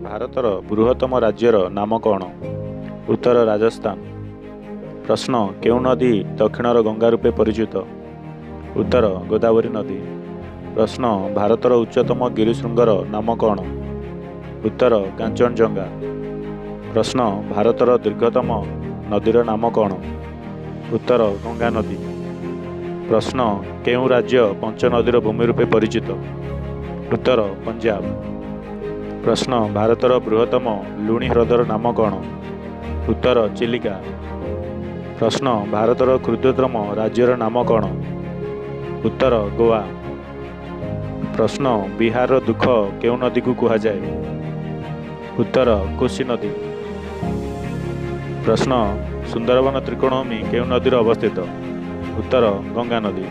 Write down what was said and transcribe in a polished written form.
ଭାରତର ବୃହତ୍ତମ ରାଜ୍ୟର ନାମ କ'ଣ? ଉତ୍ତର ରାଜସ୍ଥାନ। ପ୍ରଶ୍ନ କେଉଁ ନଦୀ ଦକ୍ଷିଣର ଗଙ୍ଗା ରୂପେ ପରିଚିତ? ଉତ୍ତର ଗୋଦାବରୀ ନଦୀ। ପ୍ରଶ୍ନ ଭାରତର ଉଚ୍ଚତମ ଗିରିଶୃଙ୍ଗର ନାମ କ'ଣ? ଉତ୍ତର କାଞ୍ଚନଜଙ୍ଗା। ପ୍ରଶ୍ନ ଭାରତର ଦୀର୍ଘତମ ନଦୀର ନାମ କ'ଣ? ଉତ୍ତର ଗଙ୍ଗା ନଦୀ। ପ୍ରଶ୍ନ କେଉଁ ରାଜ୍ୟ ପଞ୍ଚନଦୀର ଭୂମି ରୂପେ ପରିଚିତ? ଉତ୍ତର ପଞ୍ଜାବ। ପ୍ରଶ୍ନ ଭାରତର ବୃହତ୍ତମ ଲୁଣି ହ୍ରଦର ନାମ କ'ଣ? ଉତ୍ତର ଚିଲିକା। ପ୍ରଶ୍ନ ଭାରତର କ୍ଷୁଦ୍ରତମ ରାଜ୍ୟର ନାମ କ'ଣ? ଉତ୍ତର ଗୋଆ। ପ୍ରଶ୍ନ ବିହାରର ଦୁଃଖ କେଉଁ ନଦୀକୁ କୁହାଯାଏ? ଉତ୍ତର କୋଶି ନଦୀ। ପ୍ରଶ୍ନ ସୁନ୍ଦରବନ ତ୍ରିକୋଣଭୂମି କେଉଁ ନଦୀରେ ଅବସ୍ଥିତ? ଉତ୍ତର ଗଙ୍ଗା ନଦୀ।